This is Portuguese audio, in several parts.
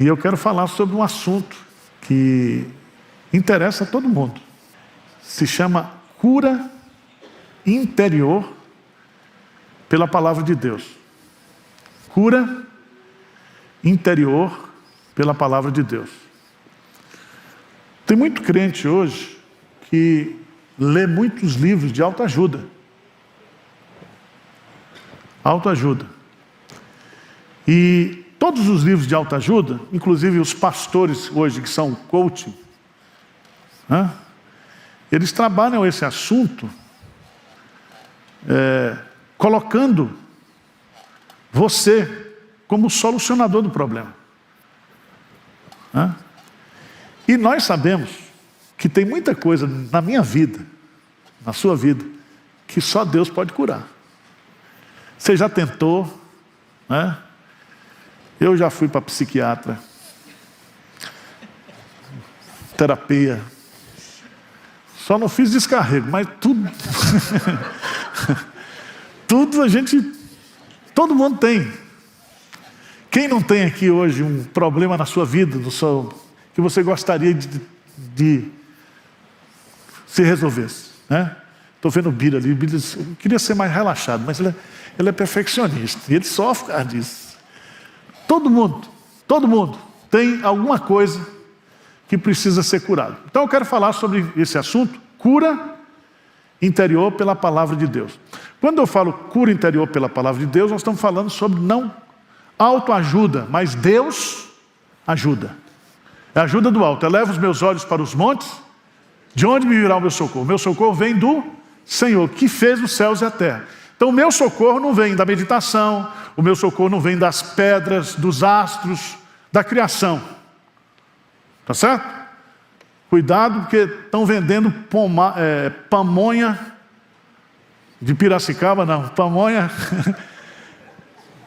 E eu quero falar sobre um assunto que interessa a todo mundo. Se chama cura interior pela palavra de Deus. Cura interior pela palavra de Deus. Tem muito crente hoje que lê muitos livros de autoajuda. Autoajuda. E todos os livros de autoajuda, inclusive os pastores hoje que são coaching, eles trabalham esse assunto colocando você como solucionador do problema. E nós sabemos que tem muita coisa na minha vida, na sua vida, que só Deus pode curar. Você já tentou, Eu já fui para psiquiatra, terapia, só não fiz descarrego, mas tudo, tudo todo mundo tem. Quem não tem aqui hoje um problema na sua vida, que você gostaria de se resolvesse, Estou vendo o Bira ali, eu queria ser mais relaxado, mas ele é perfeccionista, e ele sofre por causa disso. Todo mundo tem alguma coisa que precisa ser curado. Então eu quero falar sobre esse assunto, cura interior pela palavra de Deus. Quando eu falo cura interior pela palavra de Deus, nós estamos falando sobre não autoajuda, mas Deus ajuda. É a ajuda do alto. Eleva os meus olhos para os montes, de onde me virá o meu socorro? O meu socorro vem do Senhor, que fez os céus e a terra. Então o meu socorro não vem da meditação, o meu socorro não vem das pedras, dos astros, da criação. Tá certo? Cuidado, porque estão vendendo pamonha de Piracicaba, não, pamonha.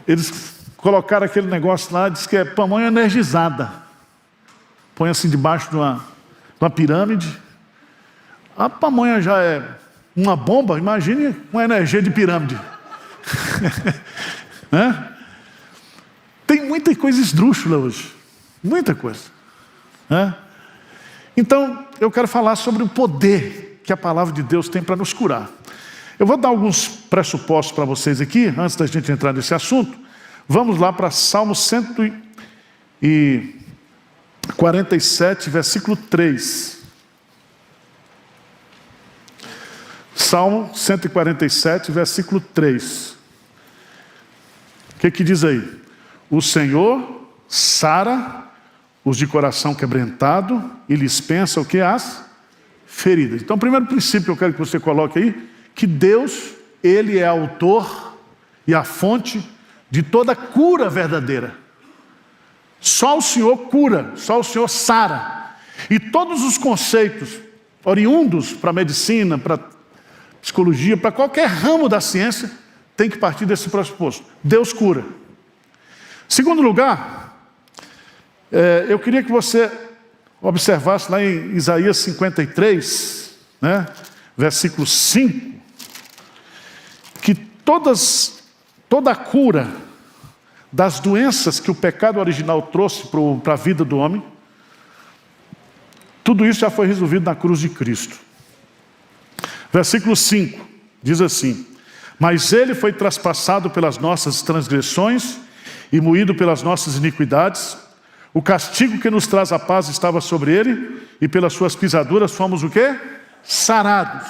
Eles colocaram aquele negócio lá, diz que é pamonha energizada. Põe assim debaixo de uma pirâmide. A pamonha já é uma bomba, imagine uma energia de pirâmide. Tem muita coisa esdrúxula hoje. Muita coisa. Então, eu quero falar sobre o poder que a palavra de Deus tem para nos curar. Eu vou dar alguns pressupostos para vocês aqui, antes da gente entrar nesse assunto. Vamos lá para Salmo 147, versículo 3. Salmo 147, versículo 3. O que diz aí? O Senhor sara os de coração quebrantado e lhes pensa o que? As feridas. Então, o primeiro princípio que eu quero que você coloque aí, que Deus, Ele é autor e a fonte de toda cura verdadeira. Só o Senhor cura, só o Senhor sara. E todos os conceitos oriundos para a medicina, para a psicologia, para qualquer ramo da ciência, tem que partir desse pressuposto. Deus cura. Segundo lugar, eu queria que você observasse lá em Isaías 53, versículo 5, que toda a cura das doenças que o pecado original trouxe para a vida do homem, tudo isso já foi resolvido na cruz de Cristo. Versículo 5, diz assim: mas ele foi traspassado pelas nossas transgressões e moído pelas nossas iniquidades. O castigo que nos traz a paz estava sobre ele, e pelas suas pisaduras fomos o quê? Sarados.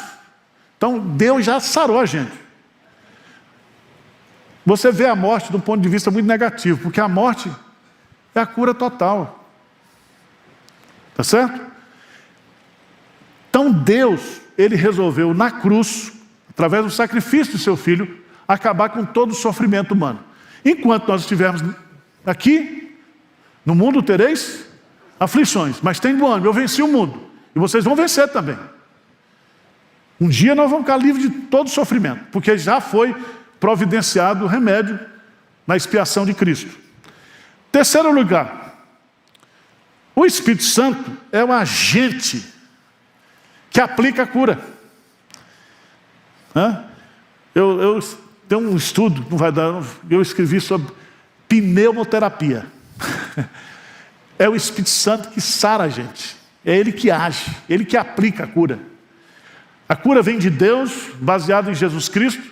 Então Deus já sarou a gente. Você vê a morte de um ponto de vista muito negativo, porque a morte é a cura total. Tá certo? Então Deus, Ele resolveu na cruz, através do sacrifício do seu Filho, acabar com todo o sofrimento humano. Enquanto nós estivermos aqui, no mundo tereis aflições, mas tem bom ânimo, eu venci o mundo, e vocês vão vencer também. Um dia nós vamos ficar livres de todo sofrimento, porque já foi providenciado o remédio na expiação de Cristo. Terceiro lugar, o Espírito Santo é um agente que aplica a cura. Eu tenho um estudo, não vai dar, eu escrevi sobre pneumoterapia. É o Espírito Santo que sara a gente. É Ele que age, Ele que aplica a cura. A cura vem de Deus, baseada em Jesus Cristo,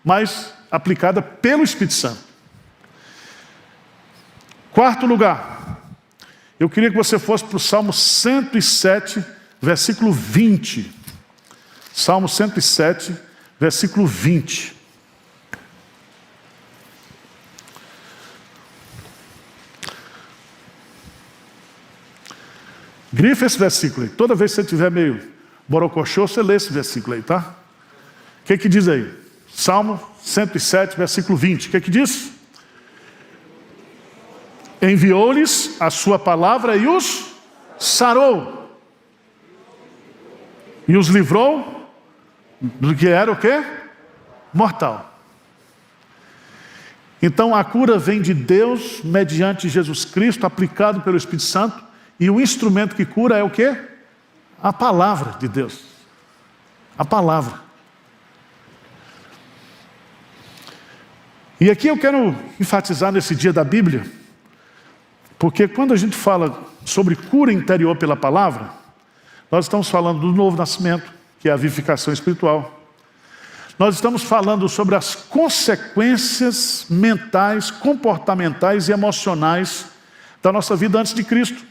mas aplicada pelo Espírito Santo. Quarto lugar, eu queria que você fosse para o Salmo 107, versículo 20. Salmo 107, versículo 20. Grifa esse versículo aí. Toda vez que você estiver meio borocochô, você lê esse versículo aí, tá? O que diz aí? Salmo 107, versículo 20. O que diz? Enviou-lhes a sua palavra e os sarou. E os livrou do que era o quê? Mortal. Então a cura vem de Deus, mediante Jesus Cristo, aplicado pelo Espírito Santo. E o instrumento que cura é o quê? A palavra de Deus. A palavra. E aqui eu quero enfatizar nesse dia da Bíblia, porque quando a gente fala sobre cura interior pela palavra, nós estamos falando do novo nascimento, que é a vivificação espiritual. Nós estamos falando sobre as consequências mentais, comportamentais e emocionais da nossa vida antes de Cristo.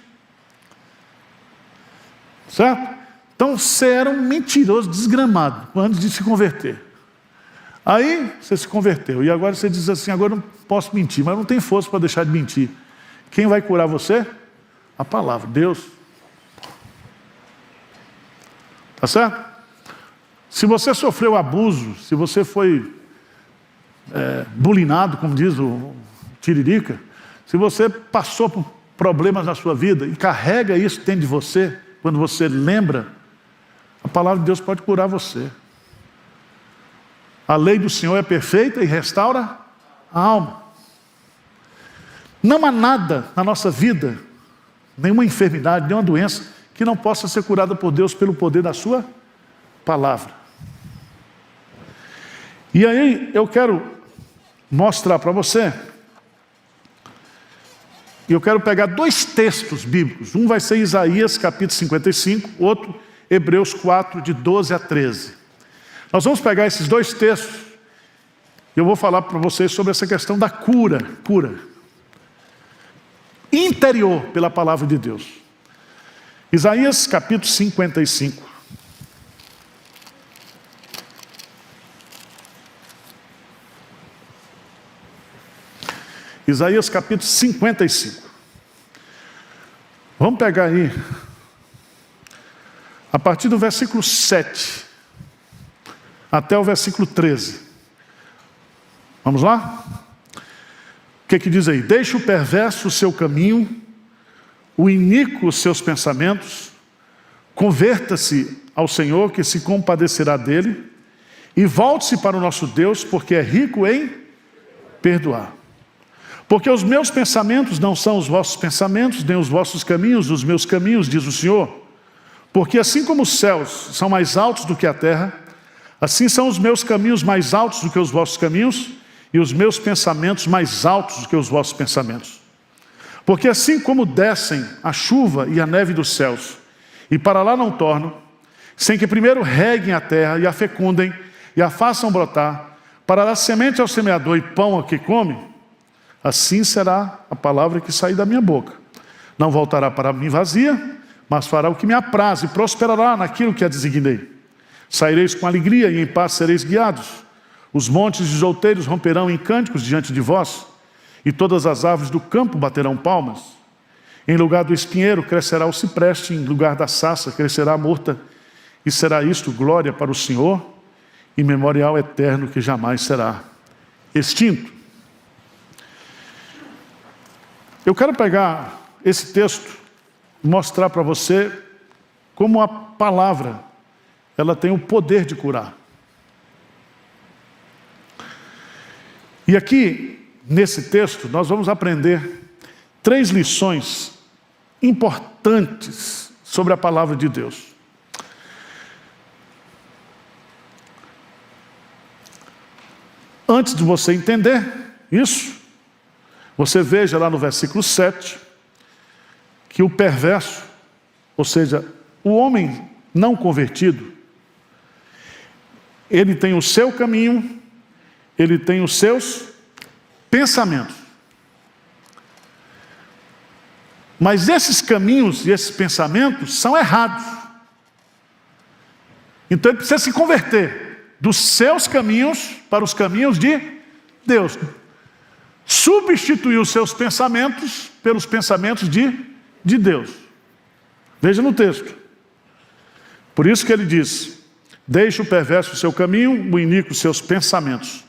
Certo? Então você era um mentiroso desgramado antes de se converter. Aí você se converteu e agora você diz assim: agora eu não posso mentir, mas não tem força para deixar de mentir. Quem vai curar você? A palavra, Deus. Tá certo? Se você sofreu abuso, se você foi bulinado, como diz o Tiririca, se você passou por problemas na sua vida e carrega isso dentro de você, quando você lembra, a palavra de Deus pode curar você. A lei do Senhor é perfeita e restaura a alma. Não há nada na nossa vida, nenhuma enfermidade, nenhuma doença, que não possa ser curada por Deus pelo poder da sua palavra. E aí eu quero mostrar para você, eu quero pegar dois textos bíblicos. Um vai ser Isaías capítulo 55, outro Hebreus 4, de 12 a 13. Nós vamos pegar esses dois textos e eu vou falar para vocês sobre essa questão da cura interior pela palavra de Deus. Isaías capítulo 55. Isaías capítulo 55. Vamos pegar aí, a partir do versículo 7 até o versículo 13. Vamos lá? O que diz aí? Deixe o perverso o seu caminho, o iníquo os seus pensamentos, converta-se ao Senhor, que se compadecerá dele, e volte-se para o nosso Deus, porque é rico em perdoar. Porque os meus pensamentos não são os vossos pensamentos, nem os vossos caminhos, os meus caminhos, diz o Senhor. Porque assim como os céus são mais altos do que a terra, assim são os meus caminhos mais altos do que os vossos caminhos, e os meus pensamentos mais altos do que os vossos pensamentos. Porque assim como descem a chuva e a neve dos céus, e para lá não tornam, sem que primeiro reguem a terra e a fecundem, e a façam brotar, para dar semente ao semeador e pão ao que come, assim será a palavra que sair da minha boca. Não voltará para mim vazia, mas fará o que me apraz e prosperará naquilo que a designei. Saireis com alegria e em paz sereis guiados. Os montes e os outeiros romperão em cânticos diante de vós, e todas as árvores do campo baterão palmas. Em lugar do espinheiro crescerá o cipreste, em lugar da sarça crescerá a murta, e será isto glória para o Senhor, e memorial eterno que jamais será extinto. Eu quero pegar esse texto e mostrar para você como a palavra, ela tem o poder de curar. E aqui, nesse texto, nós vamos aprender 3 lições importantes sobre a palavra de Deus. Antes de você entender isso, você veja lá no versículo 7, que o perverso, ou seja, o homem não convertido, ele tem o seu caminho, ele tem os seus pensamentos. Mas esses caminhos e esses pensamentos são errados. Então ele precisa se converter dos seus caminhos para os caminhos de Deus. Substituir os seus pensamentos pelos pensamentos de Deus. Veja no texto. Por isso que ele diz: deixe o perverso o seu caminho, o iníquo os seus pensamentos.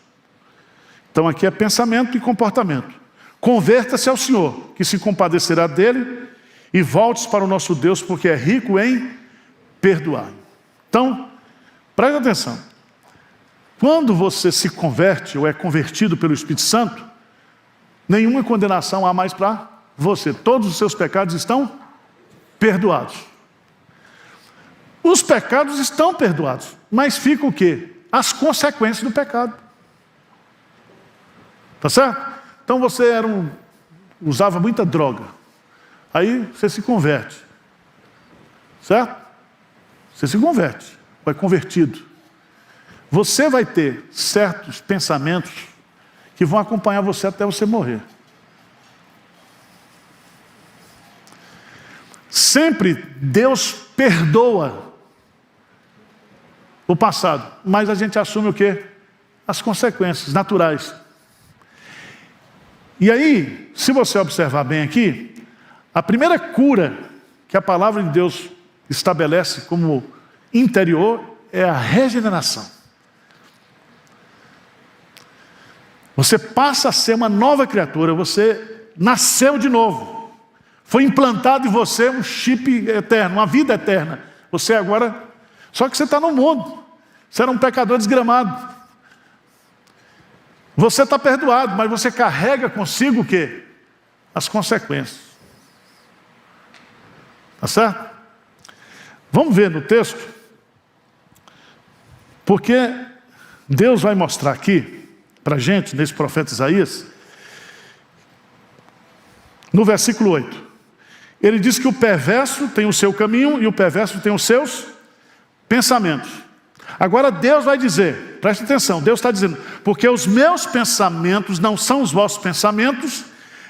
Então aqui é pensamento e comportamento. Converta-se ao Senhor, que se compadecerá dele, e volte para o nosso Deus, porque é rico em perdoar. Então, preste atenção. Quando você se converte ou é convertido pelo Espírito Santo, nenhuma condenação há mais para você. Todos os seus pecados estão perdoados. Os pecados estão perdoados, mas fica o quê? As consequências do pecado. Tá certo? Então você usava muita droga. Aí você se converte. Certo? Você se converte. Vai convertido. Você vai ter certos pensamentos que vão acompanhar você até você morrer. Sempre Deus perdoa o passado, mas a gente assume o quê? As consequências naturais. E aí, se você observar bem aqui, a primeira cura que a palavra de Deus estabelece como interior é a regeneração. Você passa a ser uma nova criatura, você nasceu de novo. Foi implantado em você um chip eterno, uma vida eterna. Você agora, só que você está no mundo. Você era um pecador desgramado. Você está perdoado, mas você carrega consigo o quê? As consequências. Tá certo? Vamos ver no texto. Porque Deus vai mostrar aqui, para a gente, nesse profeta Isaías, no versículo 8. Ele diz que o perverso tem o seu caminho e o perverso tem os seus pensamentos. Agora Deus vai dizer, preste atenção, Deus está dizendo: porque os meus pensamentos não são os vossos pensamentos,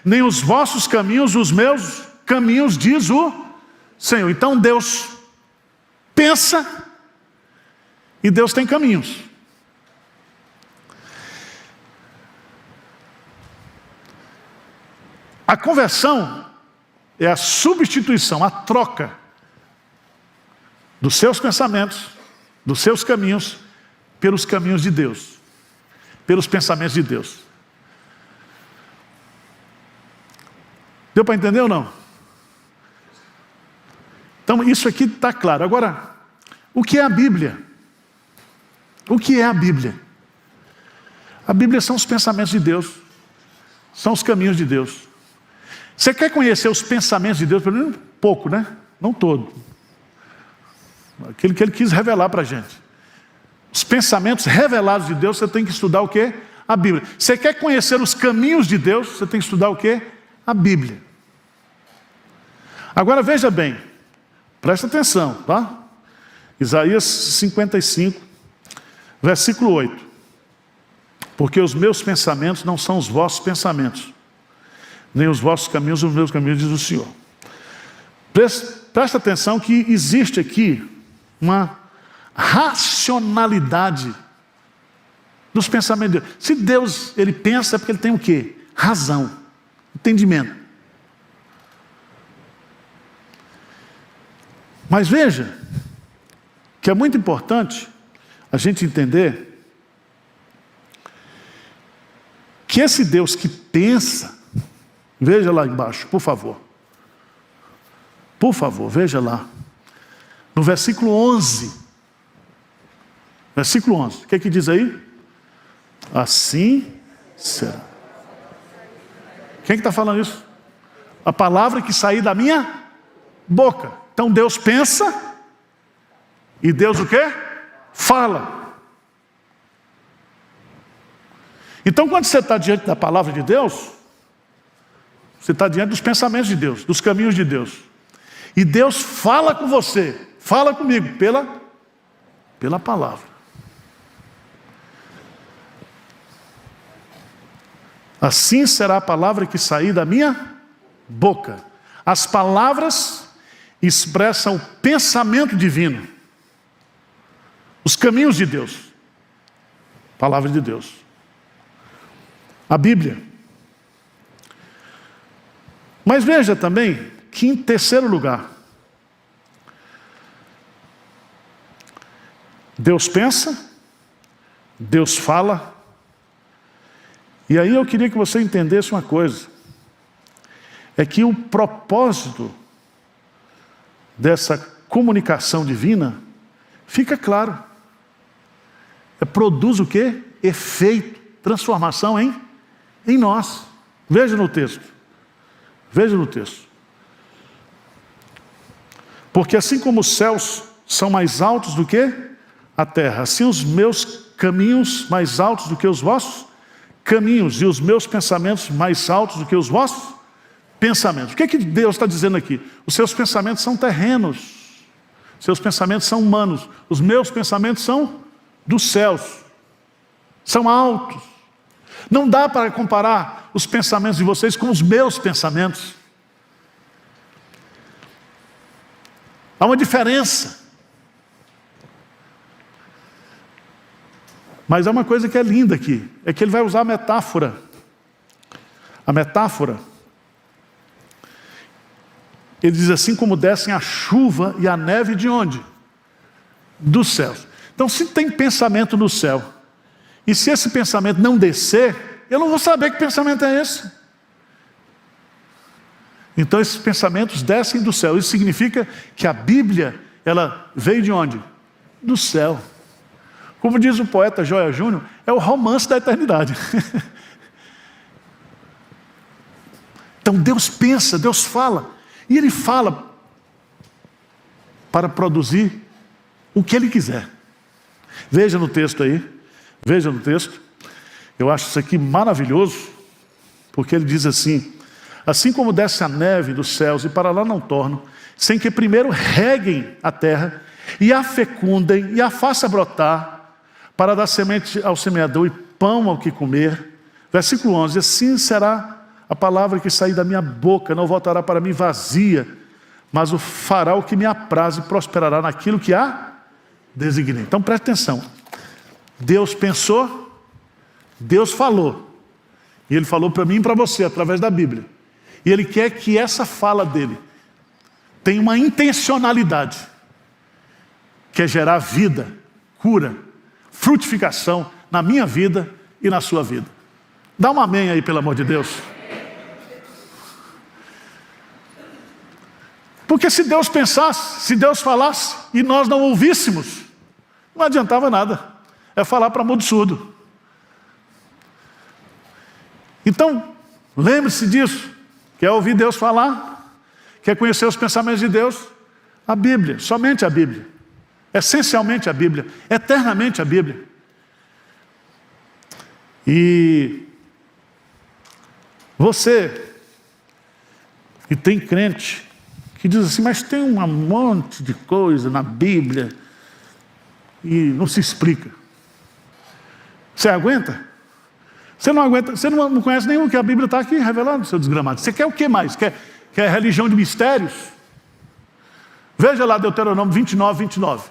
nem os vossos caminhos os meus caminhos, diz o Senhor. Então Deus pensa e Deus tem caminhos. A conversão é a substituição, a troca dos seus pensamentos, dos seus caminhos, pelos caminhos de Deus, pelos pensamentos de Deus. Deu para entender ou não? Então isso aqui está claro. Agora, o que é a Bíblia? O que é a Bíblia? A Bíblia são os pensamentos de Deus, são os caminhos de Deus. Você quer conhecer os pensamentos de Deus? Pelo menos um pouco, né? Não todo. Aquilo que Ele quis revelar para a gente. Os pensamentos revelados de Deus, você tem que estudar o quê? A Bíblia. Você quer conhecer os caminhos de Deus, você tem que estudar o quê? A Bíblia. Agora veja bem, presta atenção, tá? Isaías 55, versículo 8. Porque os meus pensamentos não são os vossos pensamentos, nem os vossos caminhos os meus caminhos, diz o Senhor. Presta atenção que existe aqui uma racionalidade dos pensamentos de Deus. Se Deus, Ele pensa, é porque Ele tem o quê? Razão, entendimento. Mas veja, que é muito importante a gente entender que esse Deus que pensa, veja lá embaixo, por favor. Por favor, veja lá. No versículo 11. Versículo 11. O que é que diz aí? Assim será. Quem que está falando isso? A palavra que sair da minha boca. Então Deus pensa e Deus o quê? Fala. Então quando você está diante da palavra de Deus, você está diante dos pensamentos de Deus, dos caminhos de Deus. E Deus fala com você, fala comigo, pela palavra. Assim será a palavra que sair da minha boca. As palavras expressam o pensamento divino, os caminhos de Deus. Palavra de Deus. A Bíblia. Mas veja também que, em terceiro lugar, Deus pensa, Deus fala. E aí eu queria que você entendesse uma coisa. É que o propósito dessa comunicação divina fica claro. Produz o quê? Efeito, transformação em nós. Veja no texto. Veja no texto. Porque assim como os céus são mais altos do que a terra, assim os meus caminhos mais altos do que os vossos caminhos, e os meus pensamentos mais altos do que os vossos pensamentos. O que Deus está dizendo aqui? Os seus pensamentos são terrenos, seus pensamentos são humanos, os meus pensamentos são dos céus, são altos. Não dá para comparar os pensamentos de vocês com os meus pensamentos. Há uma diferença. Mas há uma coisa que é linda aqui, é que ele vai usar a metáfora. A metáfora, ele diz assim: como descem a chuva e a neve de onde? Dos céus. Então, se tem pensamento no céu, e se esse pensamento não descer, eu não vou saber que pensamento é esse. Então, esses pensamentos descem do céu. Isso significa que a Bíblia, ela veio de onde? Do céu. Como diz o poeta Joia Júnior, é o romance da eternidade. Então Deus pensa, Deus fala. E Ele fala para produzir o que Ele quiser. Veja no texto aí. Veja no texto. Eu acho isso aqui maravilhoso. Porque ele diz assim: assim como desce a neve dos céus e para lá não tornam, sem que primeiro reguem a terra, e a fecundem, e a faça brotar, para dar semente ao semeador e pão ao que comer. Versículo 11, assim será a palavra que sair da minha boca, não voltará para mim vazia, mas o fará o que me apraz e prosperará naquilo que a designei. Então preste atenção. Deus pensou, Deus falou. E Ele falou para mim e para você, através da Bíblia. E Ele quer que essa fala dEle tenha uma intencionalidade, que é gerar vida, cura, frutificação na minha vida e na sua vida. Dá um amém aí, pelo amor de Deus. Porque se Deus pensasse, se Deus falasse e nós não ouvíssemos, não adiantava nada. É falar para mudo surdo. Então, lembre-se disso. Quer ouvir Deus falar? Quer conhecer os pensamentos de Deus? A Bíblia, somente a Bíblia. Essencialmente a Bíblia, eternamente a Bíblia. E você, e tem crente que diz assim: mas tem um monte de coisa na Bíblia e não se explica. Você aguenta? Você não aguenta, você não conhece nenhum que a Bíblia está aqui revelando, seu desgramado. Você quer o que mais? Quer religião de mistérios? Veja lá Deuteronômio 29, 29.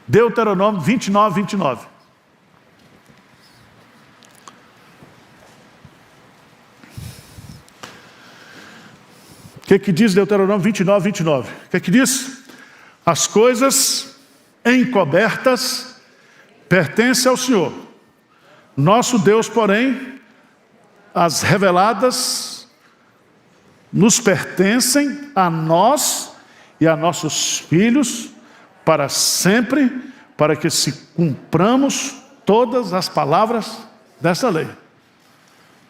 Deuteronômio 29, 29. O que diz Deuteronômio 29, 29? O que diz? As coisas encobertas pertencem ao Senhor. Nosso Deus, porém, as reveladas nos pertencem a nós e a nossos filhos para sempre, para que se cumpramos todas as palavras dessa lei.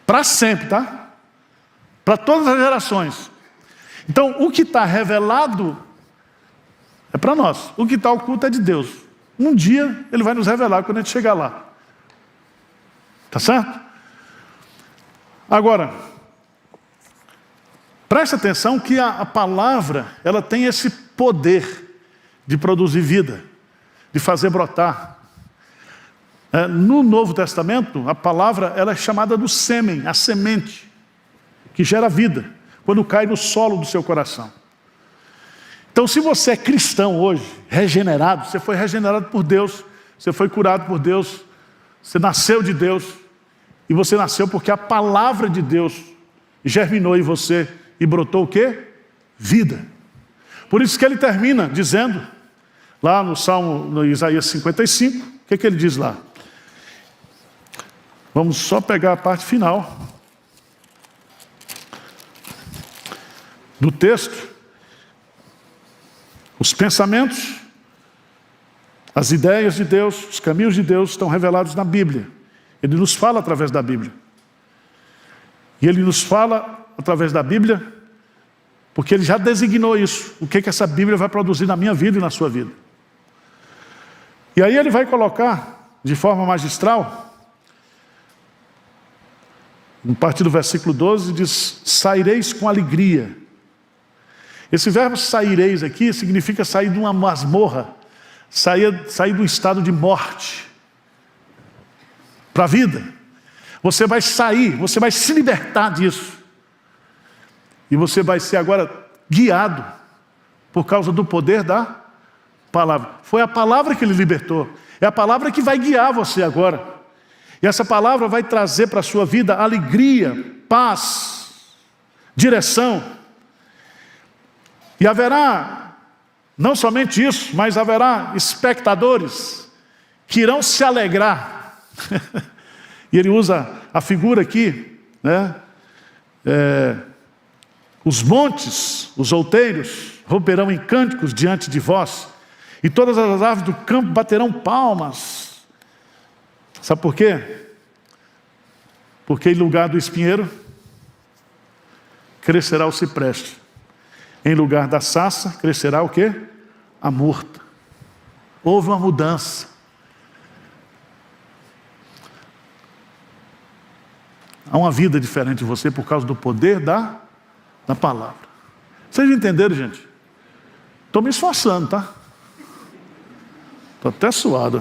Para sempre, tá? Para todas as gerações. Então, o que está revelado é para nós. O que está oculto é de Deus. Um dia Ele vai nos revelar quando a gente chegar lá. Tá certo? Agora, Preste atenção que a palavra, ela tem esse poder de produzir vida, de fazer brotar. No Novo Testamento, a palavra ela é chamada do sêmen, a semente, que gera vida, quando cai no solo do seu coração. Então, se você é cristão hoje, regenerado, você foi regenerado por Deus, você foi curado por Deus, você nasceu de Deus, e você nasceu porque a palavra de Deus germinou em você e brotou o quê? Vida. Por isso que ele termina dizendo, lá no Salmo, no Isaías 55, o que ele diz lá? Vamos só pegar a parte final do texto. Os pensamentos, as ideias de Deus, os caminhos de Deus estão revelados na Bíblia. Ele nos fala através da Bíblia. E ele nos fala através da Bíblia porque ele já designou isso. O que essa Bíblia vai produzir na minha vida e na sua vida. E aí ele vai colocar de forma magistral, a partir do versículo 12, diz: saireis com alegria. Esse verbo saireis aqui significa sair de uma masmorra, sair do estado de morte para a vida. Você vai sair, você vai se libertar disso. E você vai ser agora guiado por causa do poder da palavra. Foi a palavra que ele libertou. É a palavra que vai guiar você agora. E essa palavra vai trazer para a sua vida alegria, paz, direção. E haverá, não somente isso, mas haverá espectadores que irão se alegrar. E ele usa a figura aqui, né? Os montes, os outeiros, romperão em cânticos diante de vós, e todas as aves do campo baterão palmas. Sabe por quê? Porque em lugar do espinheiro, crescerá o cipreste. Em lugar da sarça, crescerá o quê? A murta. Houve uma mudança. Há uma vida diferente de você por causa do poder da palavra. Vocês entenderam, gente? Estou me esforçando, tá? Estou até suado.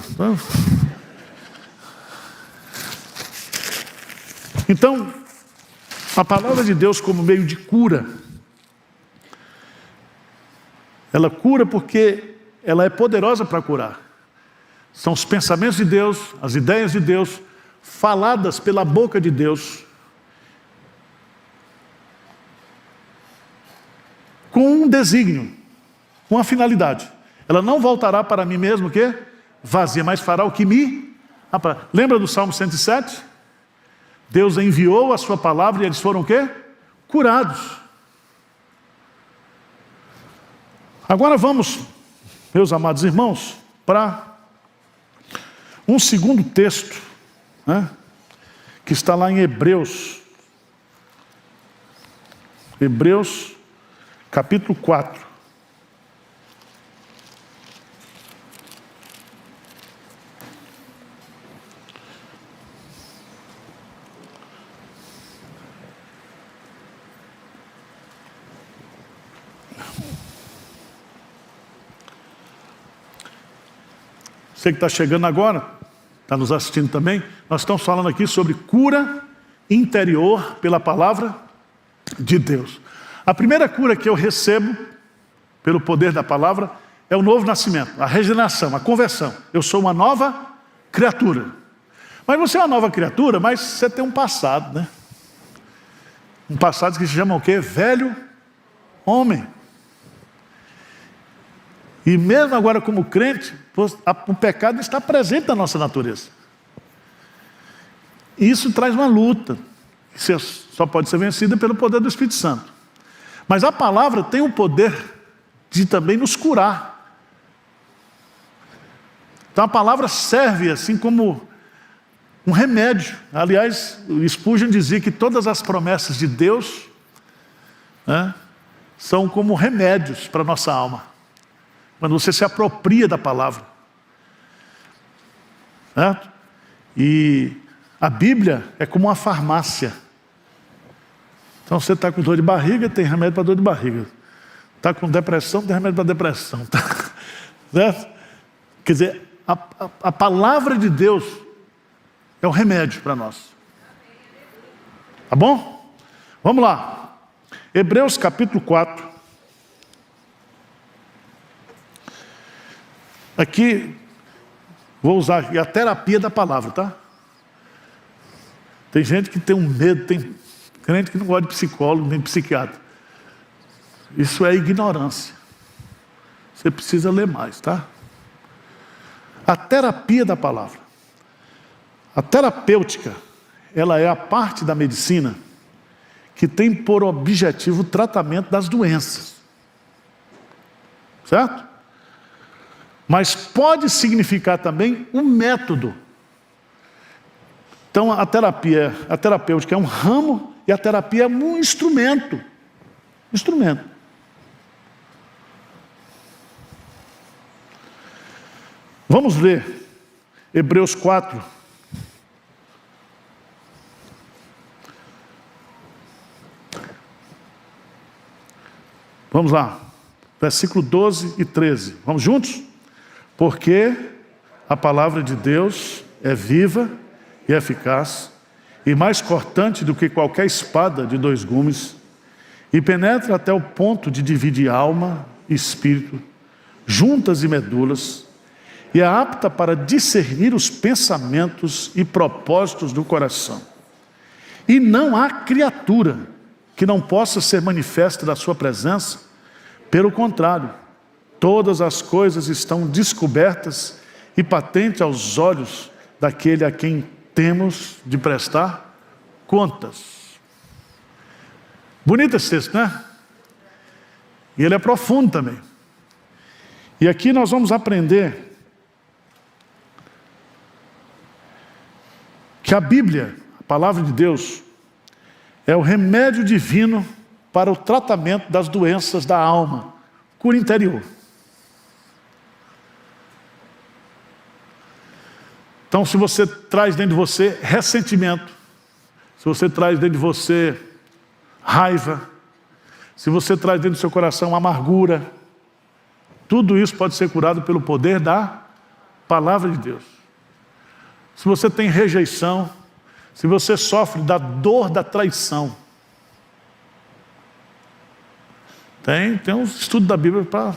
Então, a palavra de Deus como meio de cura, ela cura porque ela é poderosa para curar. São os pensamentos de Deus, as ideias de Deus, faladas pela boca de Deus, com um desígnio, com uma finalidade. Ela não voltará para mim mesmo, o quê? Vazia, mas fará o que me apraz. Lembra do Salmo 107? Deus enviou a sua palavra e eles foram o quê? Curados. Agora vamos, meus amados irmãos, para um segundo texto, né, que está lá em Hebreus. Hebreus, capítulo 4. Você que está chegando agora, está nos assistindo também, nós estamos falando aqui sobre cura interior pela palavra de Deus. A primeira cura que eu recebo, pelo poder da palavra, é o novo nascimento, a regeneração, a conversão. Eu sou uma nova criatura. Mas você é uma nova criatura, mas você tem um passado, né? Um passado que se chama o quê? Velho homem. E mesmo agora como crente, o pecado está presente na nossa natureza. E isso traz uma luta, que só pode ser vencida pelo poder do Espírito Santo. Mas a palavra tem o poder de também nos curar. Então a palavra serve assim como um remédio. Aliás, o Spurgeon dizia que todas as promessas de Deus, né, são como remédios para a nossa alma. Quando você se apropria da palavra. Certo? E a Bíblia é como uma farmácia. Então você está com dor de barriga, tem remédio para dor de barriga. Está com depressão, tem remédio para depressão. Certo? Quer dizer, a palavra de Deus é o remédio para nós. Tá bom? Vamos lá. Hebreus capítulo 4. Aqui, vou usar aqui a terapia da palavra, tá? Tem gente que tem um medo, tem crente que não gosta de psicólogo, nem psiquiatra. Isso é ignorância. Você precisa ler mais, tá? A terapia da palavra. A terapêutica, ela é a parte da medicina que tem por objetivo o tratamento das doenças. Certo? Mas pode significar também um método. Então a terapêutica é um ramo e a terapia é um instrumento. Instrumento. Vamos ver Hebreus 4. Vamos lá. Versículo 12 e 13. Vamos juntos? Porque a palavra de Deus é viva e eficaz, e mais cortante do que qualquer espada de 2 gumes, e penetra até o ponto de dividir alma e espírito, juntas e medulas, e é apta para discernir os pensamentos e propósitos do coração. E não há criatura que não possa ser manifesta da sua presença, pelo contrário, todas as coisas estão descobertas e patentes aos olhos daquele a quem temos de prestar contas. Bonito esse texto, né? E ele é profundo também. E aqui nós vamos aprender que a Bíblia, a palavra de Deus, é o remédio divino para o tratamento das doenças da alma, cura interior. Então, se você traz dentro de você ressentimento, se você traz dentro de você raiva, se você traz dentro do seu coração amargura, tudo isso pode ser curado pelo poder da palavra de Deus. Se você tem rejeição, se você sofre da dor da traição, tem um estudo da Bíblia para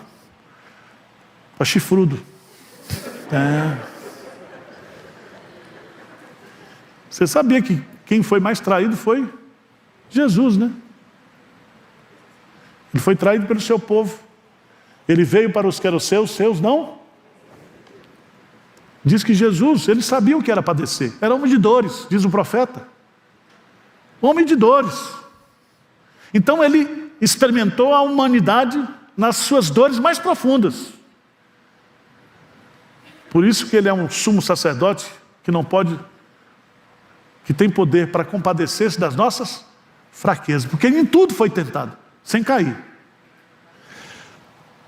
chifrudo. Você sabia que quem foi mais traído foi Jesus, né? Ele foi traído pelo seu povo. Ele veio para os que eram seus não. Diz que Jesus, ele sabia o que era padecer. Era homem de dores, diz o profeta. Homem de dores. Então ele experimentou a humanidade nas suas dores mais profundas. Por isso que ele é um sumo sacerdote que não pode, que tem poder para compadecer-se das nossas fraquezas, porque ele em tudo foi tentado, sem cair.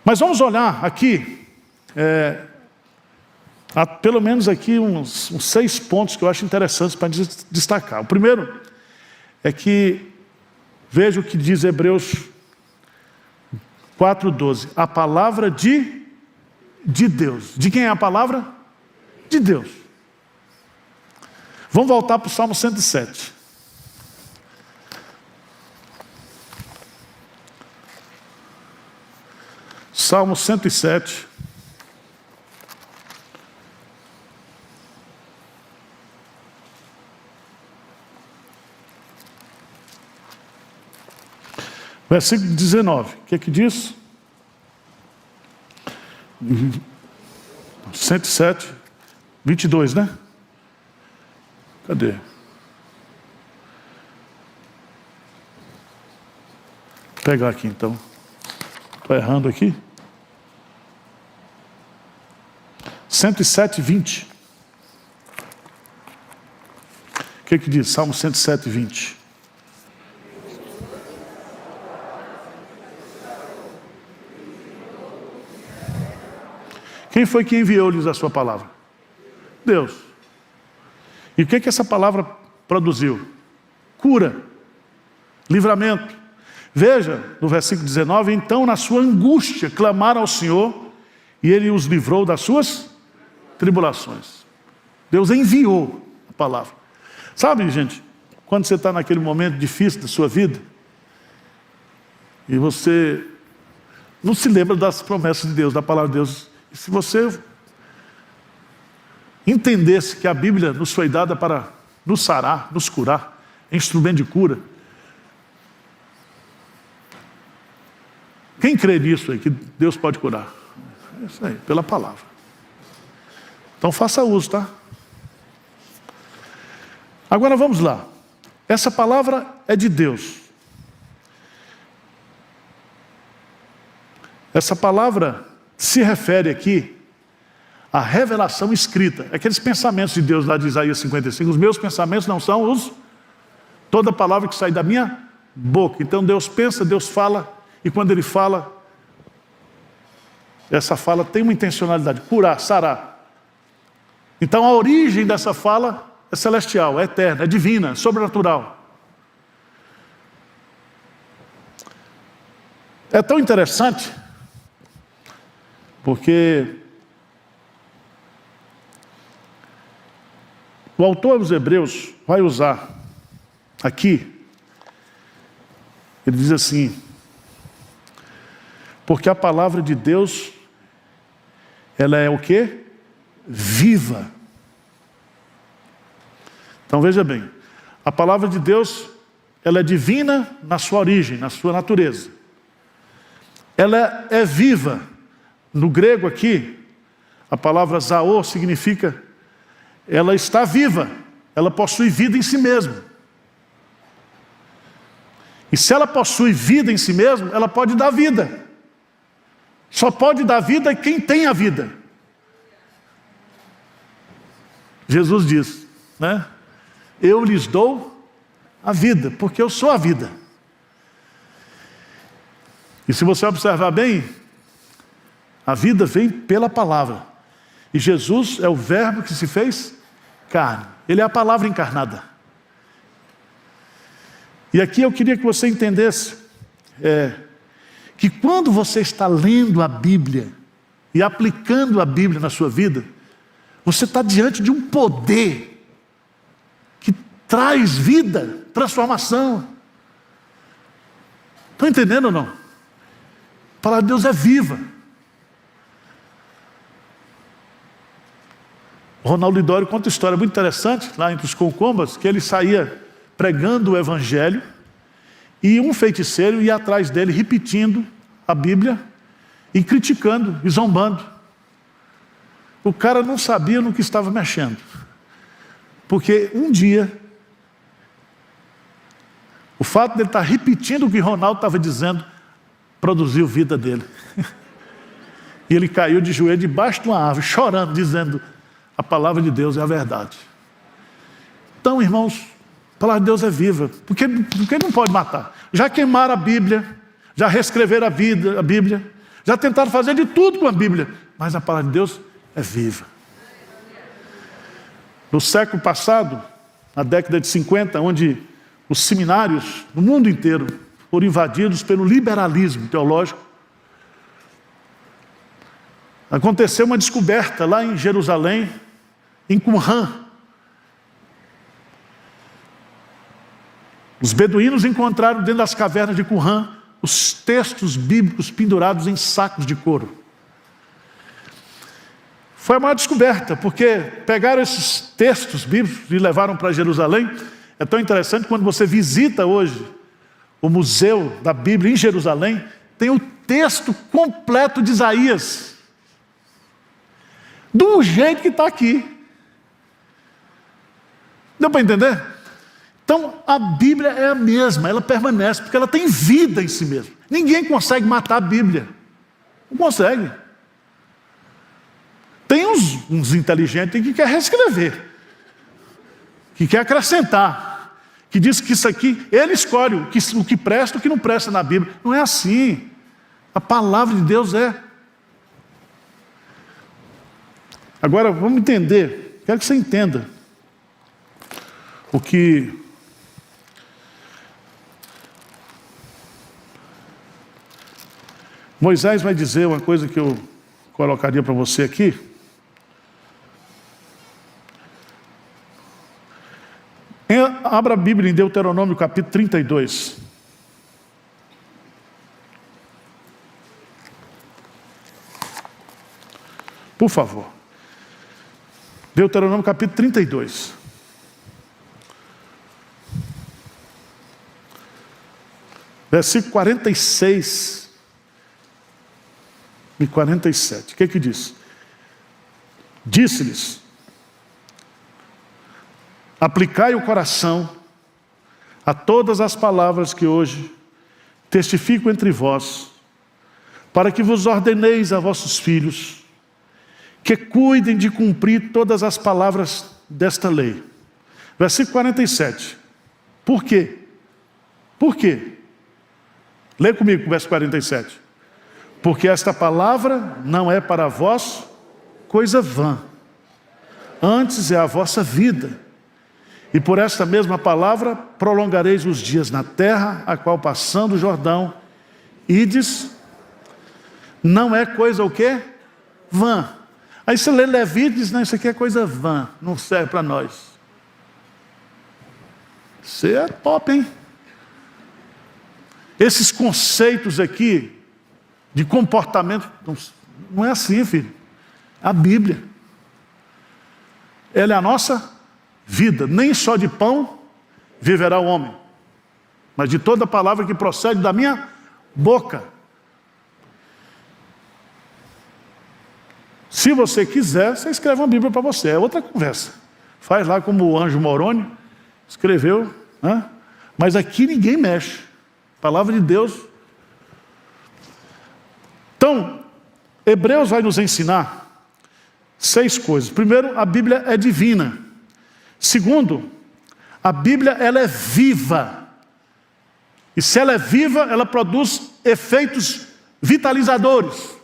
Mas vamos olhar aqui, há pelo menos aqui uns 6 pontos que eu acho interessantes para destacar. O primeiro é que, veja o que diz Hebreus 4:12, a palavra de Deus. De quem é a palavra? De Deus. Vamos voltar para o Salmo 107. Salmo 107. Versículo 19. O que é que diz? 107, 22, né? Cadê? Vou pegar aqui então. Estou errando aqui. 107, 20. O que é que diz? Salmo 107, 20. Quem foi que enviou-lhes a sua palavra? Deus. E o que essa palavra produziu? Cura. livramento. Veja, no versículo 19, então na sua angústia clamaram ao Senhor e Ele os livrou das suas tribulações. Deus enviou a palavra. Sabe, gente, quando você está naquele momento difícil da sua vida e você não se lembra das promessas de Deus, da palavra de Deus, e se você entendesse que a Bíblia nos foi dada para nos sarar, nos curar, é instrumento de cura. Quem crê nisso aí, que Deus pode curar? É isso aí, pela palavra. Então faça uso, tá? Agora vamos lá. Essa palavra é de Deus. Essa palavra se refere aqui à revelação escrita. Aqueles pensamentos de Deus lá de Isaías 55. Os meus pensamentos não são toda palavra que sai da minha boca. Então Deus pensa, Deus fala. E quando Ele fala, essa fala tem uma intencionalidade, curar, sarar. Então a origem dessa fala é celestial, é eterna, é divina, é sobrenatural. É tão interessante, porque o autor dos Hebreus vai usar aqui, ele diz assim: porque a palavra de Deus, ela é o quê? Viva. Então veja bem, a palavra de Deus, ela é divina na sua origem, na sua natureza. Ela é viva. No grego aqui, a palavra zaô significa, ela está viva, ela possui vida em si mesma. E se ela possui vida em si mesma, ela pode dar vida. Só pode dar vida quem tem a vida. Jesus diz, né? Eu lhes dou a vida, porque eu sou a vida. E se você observar bem, a vida vem pela palavra. E Jesus é o verbo que se fez carne. Ele é a palavra encarnada. E aqui eu queria que você entendesse que quando você está lendo a Bíblia e aplicando a Bíblia na sua vida, você está diante de um poder que traz vida, transformação. Estão entendendo ou não? A palavra de Deus é viva. O Ronaldo Lidório conta uma história muito interessante, lá entre os concombas, que ele saía pregando o Evangelho, e um feiticeiro ia atrás dele, repetindo a Bíblia, e criticando, e zombando. O cara não sabia no que estava mexendo. Porque um dia, o fato de ele estar repetindo o que Ronaldo estava dizendo, produziu vida dele. E ele caiu de joelho debaixo de uma árvore, chorando, dizendo: a palavra de Deus é a verdade. Então, irmãos, a palavra de Deus é viva. Porque não pode matar. Já queimaram a Bíblia, já reescreveram a Bíblia, já tentaram fazer de tudo com a Bíblia, mas a palavra de Deus é viva. No século passado, na década de 50, onde os seminários no mundo inteiro foram invadidos pelo liberalismo teológico, aconteceu uma descoberta lá em Jerusalém, em Qumran. Os beduínos encontraram dentro das cavernas de Qumran os textos bíblicos pendurados em sacos de couro. Foi a maior descoberta, porque pegaram esses textos bíblicos e levaram para Jerusalém. É tão interessante, quando você visita hoje o Museu da Bíblia em Jerusalém, tem o texto completo de Isaías, do jeito que está aqui. Deu para entender? Então, a Bíblia é a mesma, ela permanece, porque ela tem vida em si mesma. Ninguém consegue matar a Bíblia. Não consegue. Tem uns inteligentes que quer reescrever, que quer acrescentar, que diz que isso aqui, ele escolhe o que presta e o que não presta na Bíblia. Não é assim. A palavra de Deus é. Agora, vamos entender, quero que você entenda o que Moisés vai dizer uma coisa que eu colocaria para você aqui. Abra a Bíblia em Deuteronômio capítulo 32. Por favor. Deuteronômio capítulo 32. Versículo 46 e 47. O que diz? Disse-lhes: aplicai o coração a todas as palavras que hoje testifico entre vós, para que vos ordeneis a vossos filhos, que cuidem de cumprir todas as palavras desta lei. Versículo 47. Por quê? Por quê? Lê comigo o verso 47. Porque esta palavra não é para vós coisa vã, antes é a vossa vida. E por esta mesma palavra prolongareis os dias na terra, a qual passando o Jordão, ides, não é coisa o quê? Vã. Aí você lê Levítico e diz, não, isso aqui é coisa vã, não serve para nós. Você é top, hein? Esses conceitos aqui de comportamento, não é assim, filho. A Bíblia, ela é a nossa vida. Nem só de pão viverá o homem, mas de toda palavra que procede da minha boca. Se você quiser, você escreve uma Bíblia para você, é outra conversa. Faz lá como o Anjo Moroni escreveu, né? Mas aqui ninguém mexe. Palavra de Deus. Então, Hebreus vai nos ensinar 6 coisas. Primeiro, a Bíblia é divina. Segundo, a Bíblia ela é viva. E se ela é viva, ela produz efeitos vitalizadores.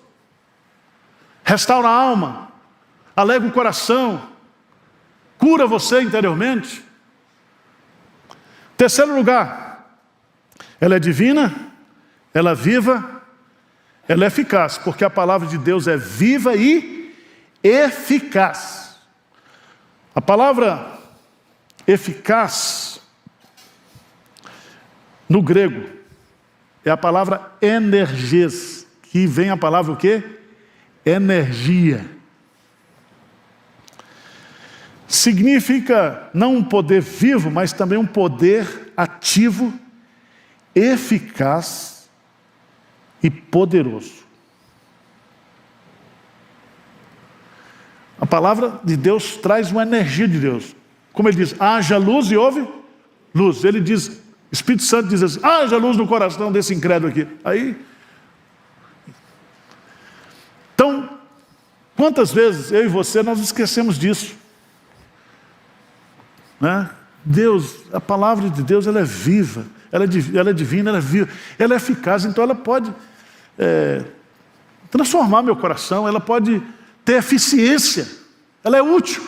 Restaura a alma, alegra o coração, cura você interiormente. Terceiro lugar, ela é divina, ela é viva, ela é eficaz, porque a palavra de Deus é viva e eficaz. A palavra eficaz, no grego, é a palavra energes, que vem a palavra o quê? Energia. Significa não um poder vivo, mas também um poder ativo, eficaz e poderoso. A palavra de Deus traz uma energia de Deus. Como ele diz, haja luz e houve luz. Ele diz, o Espírito Santo diz assim, haja luz no coração desse incrédulo aqui. Aí, então, quantas vezes eu e você nós esquecemos disso? Né? Deus, a palavra de Deus, ela é viva, ela é divina, ela é viva, ela é eficaz, então ela pode transformar meu coração, ela pode ter eficiência, ela é útil.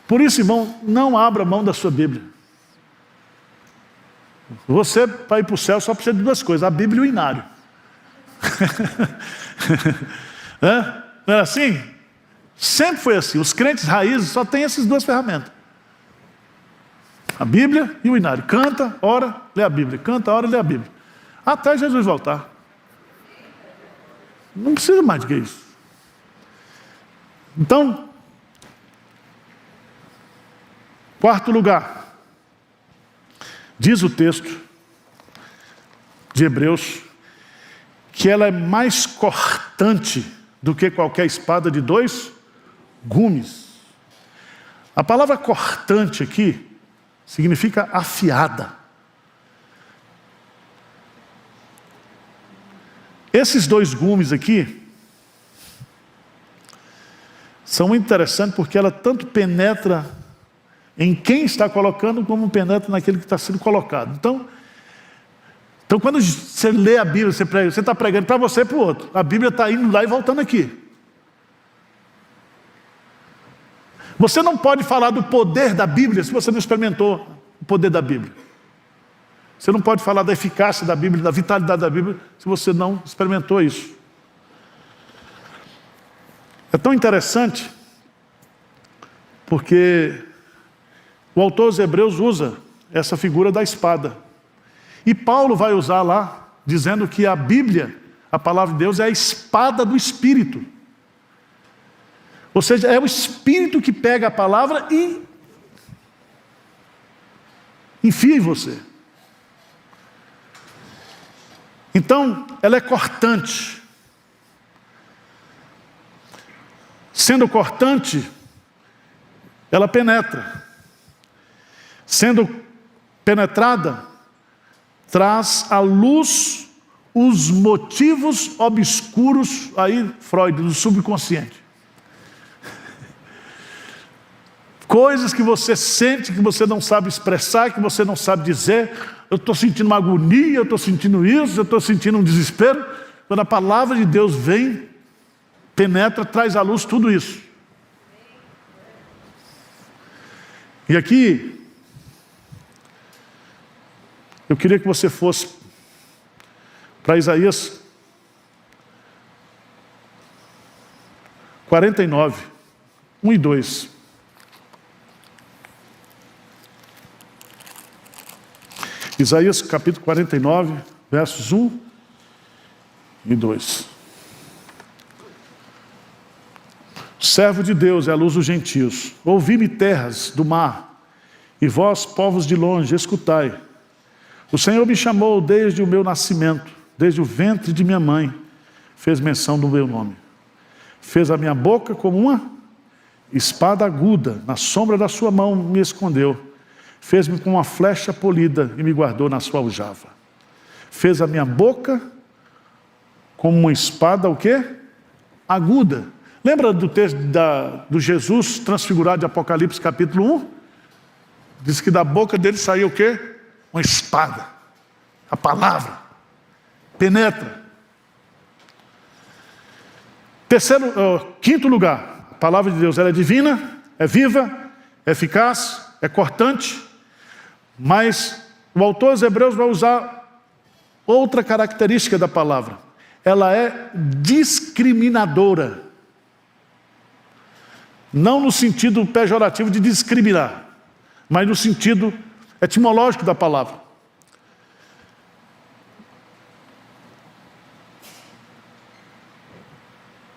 Por isso, irmão, não abra mão da sua Bíblia. Você, para ir para o céu, só precisa de 2 coisas, a Bíblia e o inário. Não era assim? Sempre foi assim. Os crentes raízes só têm essas 2 ferramentas: a Bíblia e o inário. Canta, ora, lê a Bíblia. Canta, ora, lê a Bíblia. Até Jesus voltar. Não precisa mais do que isso. Então, quarto lugar, diz o texto de Hebreus que ela é mais cortante do que qualquer espada de 2 gumes. A palavra cortante aqui significa afiada. Esses 2 gumes aqui são interessantes porque ela tanto penetra em quem está colocando como penetra naquele que está sendo colocado. Então, quando você lê a Bíblia, você está pregando para você e para o outro. A Bíblia está indo lá e voltando aqui. Você não pode falar do poder da Bíblia se você não experimentou o poder da Bíblia. Você não pode falar da eficácia da Bíblia, da vitalidade da Bíblia, se você não experimentou isso. É tão interessante, porque o autor aos Hebreus usa essa figura da espada. E Paulo vai usar lá, dizendo que a Bíblia, a palavra de Deus, é a espada do Espírito. Ou seja, é o Espírito que pega a palavra e enfia em você. Então, ela é cortante. Sendo cortante, ela penetra. Sendo penetrada, traz à luz os motivos obscuros, aí Freud, do subconsciente. Coisas que você sente, que você não sabe expressar, que você não sabe dizer. Eu estou sentindo uma agonia, eu estou sentindo isso, eu estou sentindo um desespero. Quando a palavra de Deus vem, penetra, traz à luz tudo isso. E aqui, eu queria que você fosse para Isaías 49, 1 e 2. Isaías capítulo 49, versos 1 e 2. Servo de Deus é a luz dos gentios. Ouvi-me, terras do mar, e vós, povos de longe, escutai. O Senhor me chamou desde o meu nascimento, desde o ventre de minha mãe, fez menção do meu nome. Fez a minha boca como uma espada aguda, na sombra da sua mão me escondeu. Fez-me com uma flecha polida e me guardou na sua aljava. Fez a minha boca como uma espada, o quê? Aguda. Lembra do texto do Jesus transfigurado de Apocalipse capítulo 1? Diz que da boca dele saiu o quê? Uma espada. A palavra. Penetra. Quinto lugar. A palavra de Deus ela é divina, é viva, é eficaz, é cortante. Mas o autor aos Hebreus vai usar outra característica da palavra. Ela é discriminadora. Não no sentido pejorativo de discriminar, mas no sentido etimológico da palavra.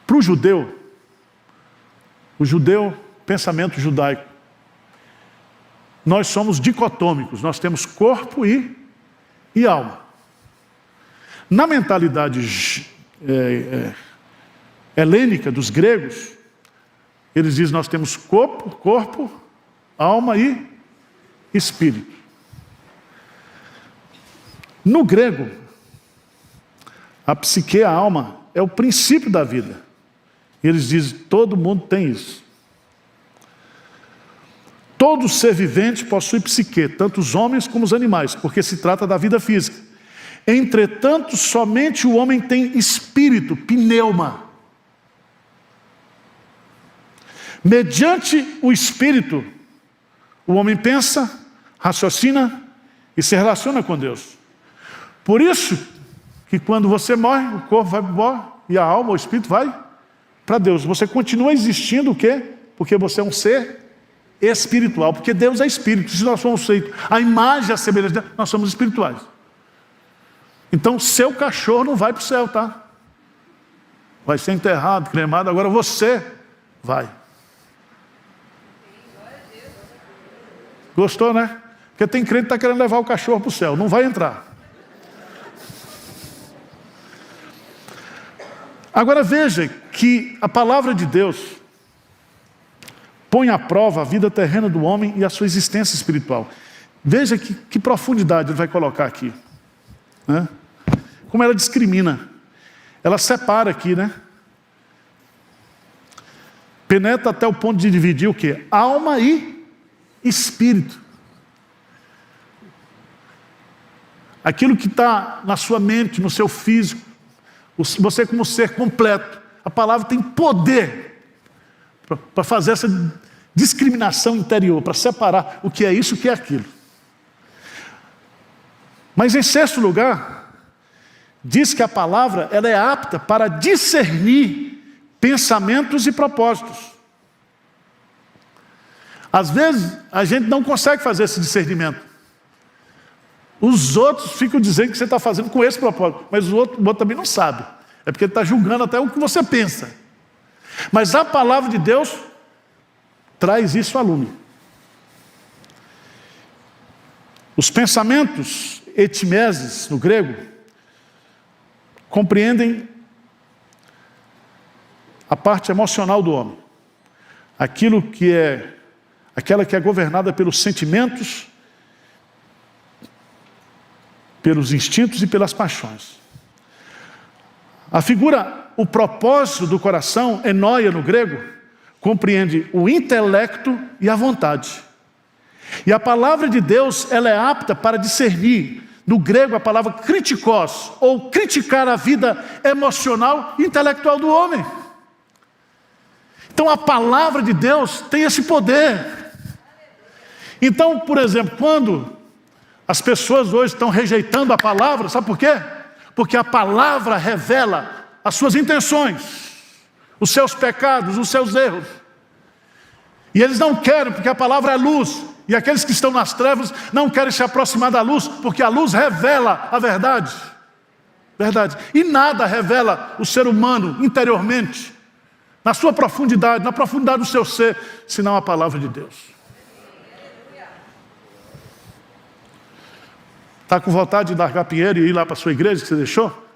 Para o judeu, pensamento judaico, nós somos dicotômicos, nós temos corpo e alma. Na mentalidade helênica dos gregos, eles dizem nós temos corpo, alma e espírito. No grego, a psique, a alma, é o princípio da vida. E eles dizem, todo mundo tem isso. Todo ser vivente possui psique, tanto os homens como os animais, porque se trata da vida física. Entretanto, somente o homem tem espírito, pneuma. Mediante o espírito, o homem pensa, raciocina e se relaciona com Deus. Por isso que quando você morre, o corpo vai embora e a alma, o espírito vai para Deus. Você continua existindo o quê? Porque você é um ser espiritual, porque Deus é espírito. Se nós somos feitos a imagem e a semelhança de Deus, nós somos espirituais. Então, seu cachorro não vai para o céu, tá? Vai ser enterrado, cremado, agora você vai. Gostou, né? Porque tem crente que está querendo levar o cachorro para o céu, não vai entrar. Agora veja que a palavra de Deus põe à prova a vida terrena do homem e a sua existência espiritual. Veja que profundidade ele vai colocar aqui. Né? Como ela discrimina. Ela separa aqui, né? Penetra até o ponto de dividir o quê? Alma e espírito. Aquilo que está na sua mente, no seu físico, você como ser completo. A palavra tem poder para fazer essa discriminação interior, para separar o que é isso e o que é aquilo. Mas em sexto lugar, diz que a palavra ela é apta para discernir pensamentos e propósitos. Às vezes, a gente não consegue fazer esse discernimento. Os outros ficam dizendo que você está fazendo com esse propósito, mas o outro também não sabe. É porque ele está julgando até o que você pensa. Mas a palavra de Deus traz isso à lume. Os pensamentos etimeses, no grego, compreendem a parte emocional do homem. Aquela que é governada pelos sentimentos, pelos instintos e pelas paixões. A figura, o propósito do coração, enoia no grego, compreende o intelecto e a vontade. E a palavra de Deus, ela é apta para discernir, no grego a palavra kritikos, ou criticar a vida emocional e intelectual do homem. Então a palavra de Deus tem esse poder. Então, por exemplo, quando as pessoas hoje estão rejeitando a palavra, sabe por quê? Porque a palavra revela as suas intenções, os seus pecados, os seus erros. E eles não querem, porque a palavra é luz. E aqueles que estão nas trevas não querem se aproximar da luz, porque a luz revela a verdade. Verdade. E nada revela o ser humano interiormente, na sua profundidade, na profundidade do seu ser, senão a palavra de Deus. Está com vontade de largar Pinheiro e ir lá para a sua igreja que você deixou?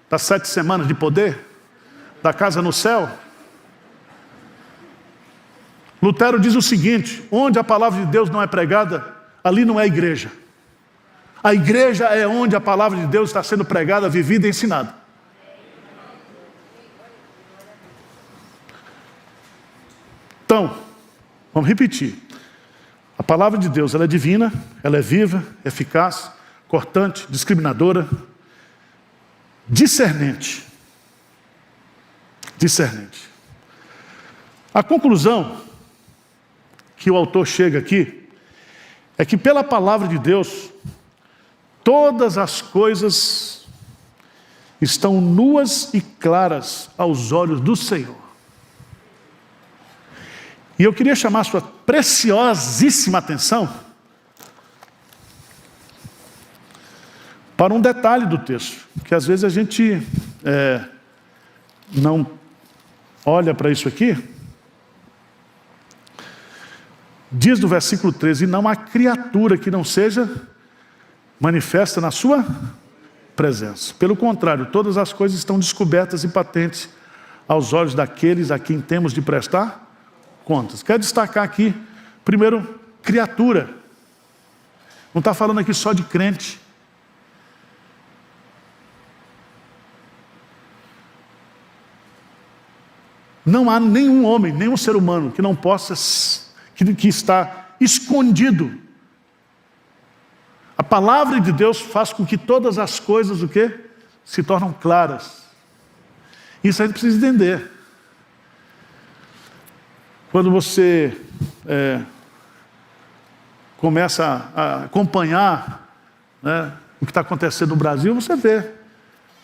Das 7 semanas de poder? Da casa no céu? Lutero diz o seguinte: onde a palavra de Deus não é pregada, ali não é igreja. A igreja é onde a palavra de Deus está sendo pregada, vivida e ensinada. Então, vamos repetir. A palavra de Deus, ela é divina, ela é viva, eficaz, cortante, discriminadora, discernente. Discernente. A conclusão que o autor chega aqui é que pela palavra de Deus, todas as coisas estão nuas e claras aos olhos do Senhor. E eu queria chamar a sua preciosíssima atenção para um detalhe do texto, que às vezes a gente não olha para isso aqui. Diz no versículo 13: e não há criatura que não seja manifesta na sua presença. Pelo contrário, todas as coisas estão descobertas e patentes aos olhos daqueles a quem temos de prestar contas. Quero destacar aqui, primeiro, criatura. Não está falando aqui só de crente. Não há nenhum homem, nenhum ser humano que não possa, que está escondido. A palavra de Deus faz com que todas as coisas, o quê? Se tornam claras. Isso a gente precisa entender. Quando você começa a acompanhar, né, o que está acontecendo no Brasil, você vê.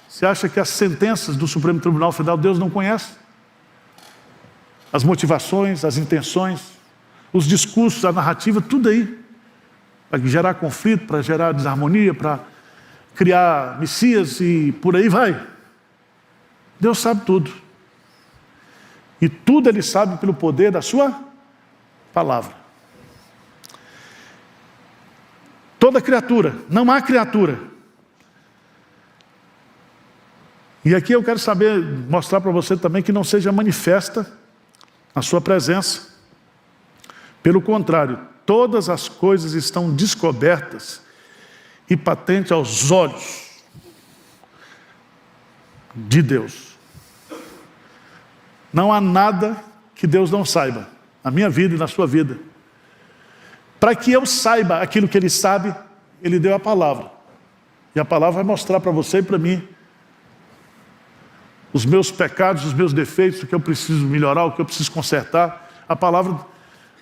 Você acha que as sentenças do Supremo Tribunal Federal Deus não conhece? As motivações, as intenções, os discursos, a narrativa, tudo aí. Para gerar conflito, para gerar desarmonia, para criar messias e por aí vai. Deus sabe tudo. E tudo Ele sabe pelo poder da sua palavra. Toda criatura, não há criatura. E aqui eu quero mostrar para você também que não seja manifesta a sua presença. Pelo contrário, todas as coisas estão descobertas e patentes aos olhos de Deus. Não há nada que Deus não saiba, na minha vida e na sua vida. Para que eu saiba aquilo que Ele sabe, Ele deu a palavra. E a palavra vai mostrar para você e para mim os meus pecados, os meus defeitos, o que eu preciso melhorar, o que eu preciso consertar. A palavra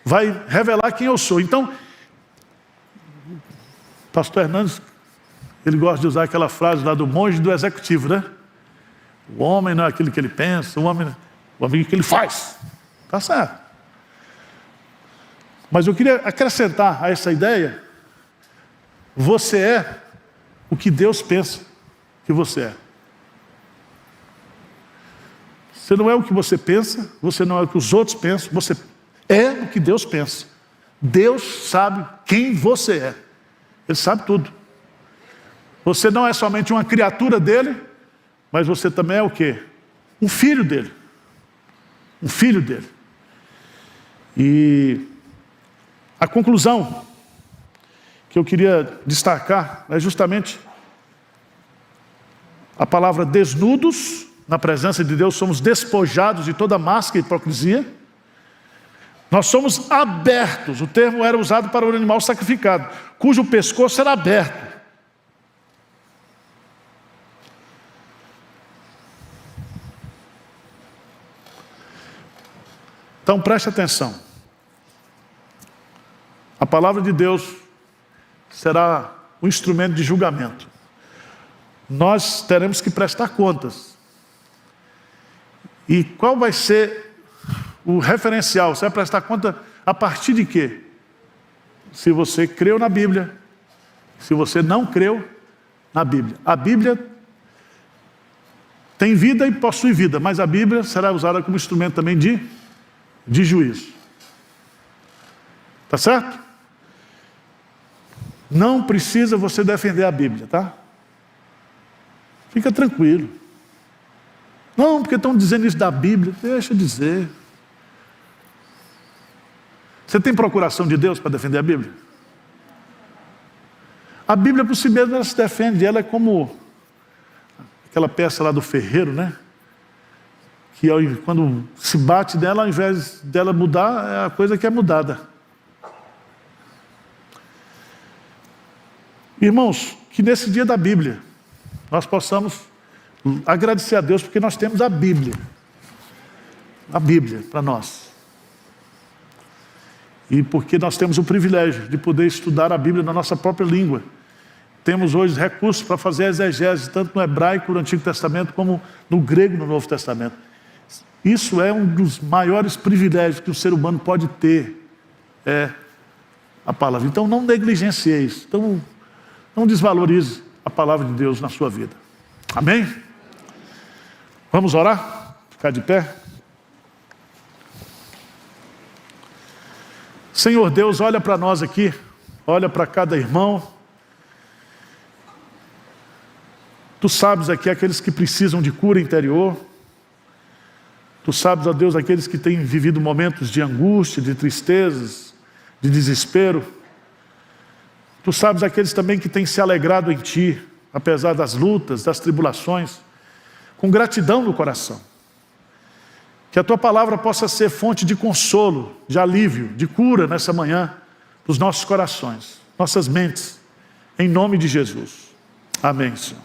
vai revelar quem eu sou. Então, pastor Hernandes, Ele gosta de usar aquela frase lá do monge e do executivo, né? O homem não é aquilo que ele pensa, o homem é o que ele faz. Tá certo. Mas eu queria acrescentar a essa ideia: você é o que Deus pensa que você é. Você não é o que você pensa, você não é o que os outros pensam, você é o que Deus pensa. Deus sabe quem você é. Ele sabe tudo. Você não é somente uma criatura dele, mas você também é o quê? Um filho dele. Um filho dele. E a conclusão que eu queria destacar é justamente a palavra desnudos. Na presença de Deus somos despojados de toda máscara e hipocrisia. Nós somos abertos. O termo era usado para o animal sacrificado, cujo pescoço era aberto. Então preste atenção. A palavra de Deus será um instrumento de julgamento. Nós teremos que prestar contas. E qual vai ser o referencial? Você vai prestar conta a partir de quê? Se você creu na Bíblia, se você não creu na Bíblia. A Bíblia tem vida e possui vida, mas a Bíblia será usada como instrumento também de juízo. Tá certo? Não precisa você defender a Bíblia, tá? Fica tranquilo. Não, porque estão dizendo isso da Bíblia. Deixa eu dizer. Você tem procuração de Deus para defender a Bíblia? A Bíblia por si mesma ela se defende. Ela é como aquela peça lá do ferreiro, né? Que quando se bate dela, ao invés dela mudar, é a coisa que é mudada. Irmãos, que nesse dia da Bíblia nós possamos agradecer a Deus porque nós temos a Bíblia para nós, e porque nós temos o privilégio de poder estudar a Bíblia na nossa própria língua. Temos hoje recursos para fazer a exegese tanto no hebraico, no Antigo Testamento, como no grego, no Novo Testamento. Isso é um dos maiores privilégios que o ser humano pode ter, é a palavra. Então não negligencie isso, então não desvalorize a palavra de Deus na sua vida. Amém? Vamos orar? Ficar de pé? Senhor Deus, olha para nós aqui, olha para cada irmão. Tu sabes aqui aqueles que precisam de cura interior. Tu sabes, ó Deus, aqueles que têm vivido momentos de angústia, de tristezas, de desespero. Tu sabes aqueles também que têm se alegrado em Ti, apesar das lutas, das tribulações, com gratidão no coração. Que a Tua palavra possa ser fonte de consolo, de alívio, de cura nessa manhã, dos nossos corações, nossas mentes, em nome de Jesus. Amém, Senhor.